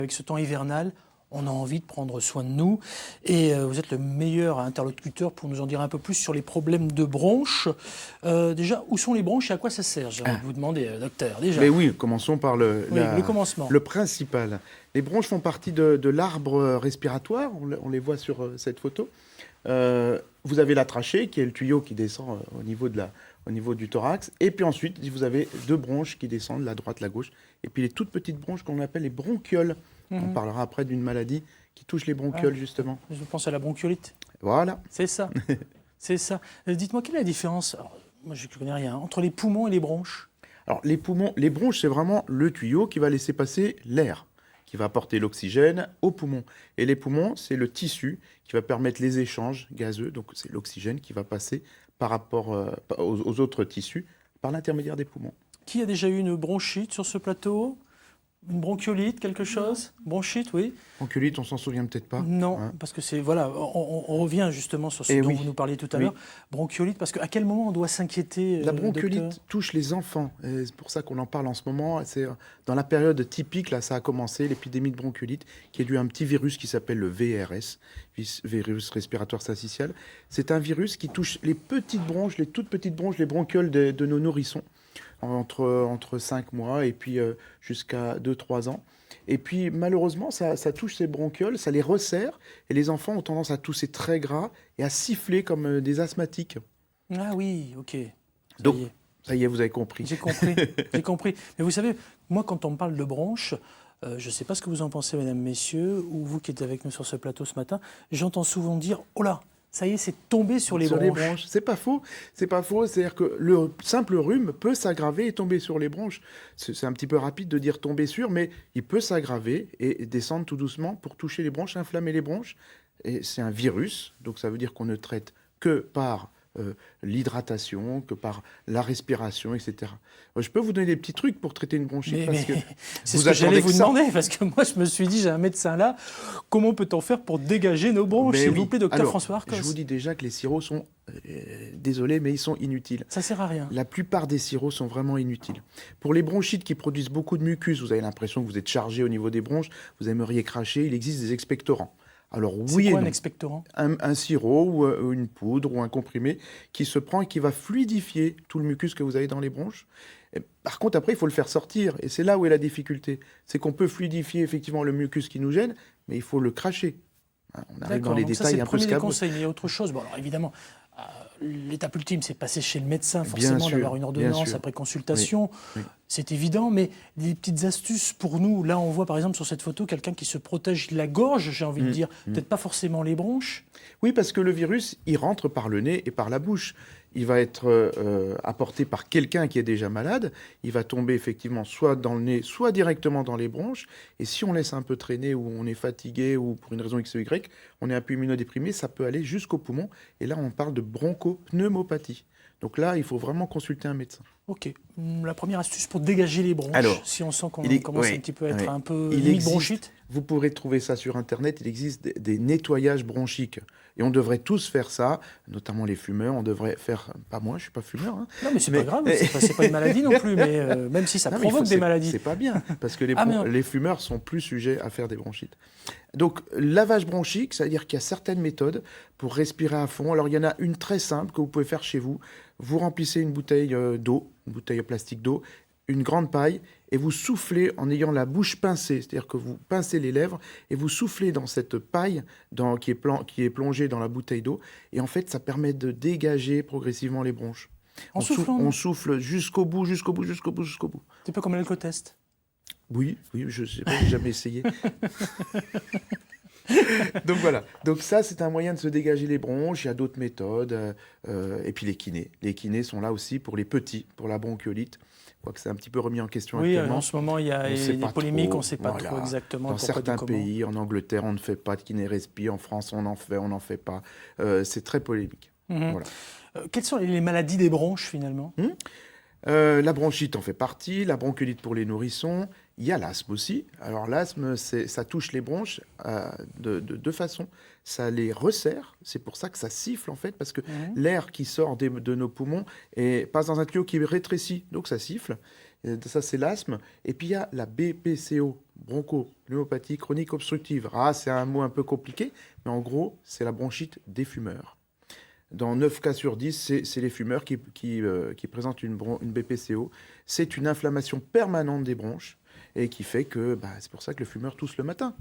Avec ce temps hivernal, on a envie de prendre soin de nous et vous êtes le meilleur interlocuteur pour nous en dire un peu plus sur les problèmes de bronches. Déjà, où sont les bronches et à quoi ça sert? J'ai envie de vous demander, docteur, déjà. Mais oui, commençons par le commencement. le principal. Les bronches font partie de l'arbre respiratoire, on les voit sur cette photo. Vous avez la trachée, qui est le tuyau qui descend au niveau du thorax. Et puis ensuite, vous avez deux bronches qui descendent, la droite, la gauche. Et puis les toutes petites bronches qu'on appelle les bronchioles. On parlera après d'une maladie qui touche les bronchioles, justement. Je pense à la bronchiolite. Voilà. C'est ça. C'est ça. Dites-moi, quelle est la différence, alors, moi je ne connais rien, entre les poumons et les bronches? Alors, les poumons, les bronches, c'est vraiment le tuyau qui va laisser passer l'air, qui va apporter l'oxygène aux poumons. Et les poumons, c'est le tissu qui va permettre les échanges gazeux. Donc, c'est l'oxygène qui va passer par rapport aux autres tissus par l'intermédiaire des poumons. Qui a déjà eu une bronchite sur ce plateau? Une bronchiolite, quelque chose? Bronchite, oui. Bronchiolite, on s'en souvient peut-être pas. Non, Hein. parce que c'est, voilà, on revient justement sur ce dont vous nous parliez tout à l'heure. Bronchiolite, parce qu'à quel moment on doit s'inquiéter? La bronchiolite docteur touche les enfants. Et c'est pour ça qu'on en parle en ce moment. C'est dans la période typique, là, ça a commencé, l'épidémie de bronchiolite, qui est due à un petit virus qui s'appelle le VRS, virus respiratoire syncytial. C'est un virus qui touche les petites bronches, les toutes petites bronches, les bronchioles de nos nourrissons, entre 5 mois et puis jusqu'à 2-3 ans. Et puis, malheureusement, ça touche ces bronchioles, ça les resserre, et les enfants ont tendance à tousser très gras et à siffler comme des asthmatiques. Ah oui, ok. Donc, ça y est, vous avez compris. J'ai compris, j'ai compris. Mais vous savez, moi, quand on me parle de bronches, je ne sais pas ce que vous en pensez, mesdames, messieurs, ou vous qui êtes avec nous sur ce plateau ce matin, j'entends souvent dire « Oh là, ça y est, c'est tombé sur les bronches ». C'est pas faux. C'est pas faux. C'est-à-dire que le simple rhume peut s'aggraver et tomber sur les bronches. C'est un petit peu rapide de dire tomber sur, mais il peut s'aggraver et descendre tout doucement pour toucher les bronches, inflammer les bronches. Et c'est un virus, donc ça veut dire qu'on ne traite que par l'hydratation, que par la respiration, etc. Je peux vous donner des petits trucs pour traiter une bronchite. C'est ce que j'allais vous demander, parce que moi, je me suis dit, j'ai un médecin là, comment peut-on faire pour dégager nos bronches, s'il vous plaît, docteur François Arcos? Je vous dis déjà que les sirops sont, désolé, mais ils sont inutiles. Ça sert à rien. La plupart des sirops sont vraiment inutiles. Pour les bronchites qui produisent beaucoup de mucus, vous avez l'impression que vous êtes chargé au niveau des bronches, vous aimeriez cracher, il existe des expectorants. Alors oui, c'est quoi un expectorant? Un sirop ou une poudre ou un comprimé qui se prend et qui va fluidifier tout le mucus que vous avez dans les bronches. Et par contre, après, il faut le faire sortir. Et c'est là où est la difficulté. C'est qu'on peut fluidifier effectivement le mucus qui nous gêne, mais il faut le cracher. On arrive dans les détails un peu scabreux. Conseil, mais il y a autre chose. Bon, alors évidemment, l'étape ultime, c'est de passer chez le médecin, forcément, d'avoir une ordonnance après consultation. Oui. C'est évident, mais des petites astuces pour nous. Là, on voit par exemple sur cette photo quelqu'un qui se protège la gorge, j'ai envie de dire, peut-être pas forcément les bronches. Oui, parce que le virus, il rentre par le nez et par la bouche. Il va être apporté par quelqu'un qui est déjà malade. Il va tomber effectivement soit dans le nez, soit directement dans les bronches. Et si on laisse un peu traîner ou on est fatigué ou pour une raison X ou Y, on est un peu immunodéprimé, ça peut aller jusqu'au poumon. Et là, on parle de bronchopneumopathie. Donc là, il faut vraiment consulter un médecin. Ok. La première astuce pour dégager les bronches, alors, si on sent qu'on commence un petit peu à être un peu bronchite. Vous pourrez trouver ça sur Internet. Il existe des nettoyages bronchiques. Et on devrait tous faire ça, notamment les fumeurs. On devrait faire... Pas moi, je ne suis pas fumeur. Hein. Non, mais c'est pas grave. C'est pas une maladie non plus. Mais même si ça provoque des maladies. C'est pas bien. Parce que les fumeurs sont plus sujets à faire des bronchites. Donc, lavage bronchique, c'est-à-dire qu'il y a certaines méthodes pour respirer à fond. Alors, il y en a une très simple que vous pouvez faire chez vous. Vous remplissez une bouteille d'eau, une bouteille en plastique d'eau, une grande paille, et vous soufflez en ayant la bouche pincée. C'est-à-dire que vous pincez les lèvres et vous soufflez dans cette paille qui est plongée dans la bouteille d'eau. Et en fait, ça permet de dégager progressivement les bronches. On souffle jusqu'au bout, jusqu'au bout, jusqu'au bout, jusqu'au bout. C'est un peu comme l'alcotest. Oui, je ne sais pas, j'ai jamais essayé. Donc voilà. Donc ça, c'est un moyen de se dégager les bronches. Il y a d'autres méthodes. Et puis les kinés. Les kinés sont là aussi pour les petits, pour la bronchiolite. Je crois que c'est un petit peu remis en question actuellement. Oui, en ce moment, il y a des polémiques. On ne sait pas trop exactement dans certains pays, en Angleterre, on ne fait pas de kiné-respi. En France, on n'en fait pas. C'est très polémique. Voilà. Quelles sont les maladies des bronches, finalement? La bronchite en fait partie, la bronchiolite pour les nourrissons. Il y a l'asthme aussi. Alors l'asthme, ça touche les bronches de deux façons. Ça les resserre, c'est pour ça que ça siffle en fait, parce que l'air qui sort de nos poumons passe dans un tuyau qui rétrécit, donc ça siffle. Ça, c'est l'asthme. Et puis, il y a la BPCO, bronchopneumopathie chronique obstructive. C'est un mot un peu compliqué, mais en gros, c'est la bronchite des fumeurs. Dans 9 cas sur 10, c'est les fumeurs qui présentent une BPCO. C'est une inflammation permanente des bronches et qui fait que c'est pour ça que le fumeur tousse le matin.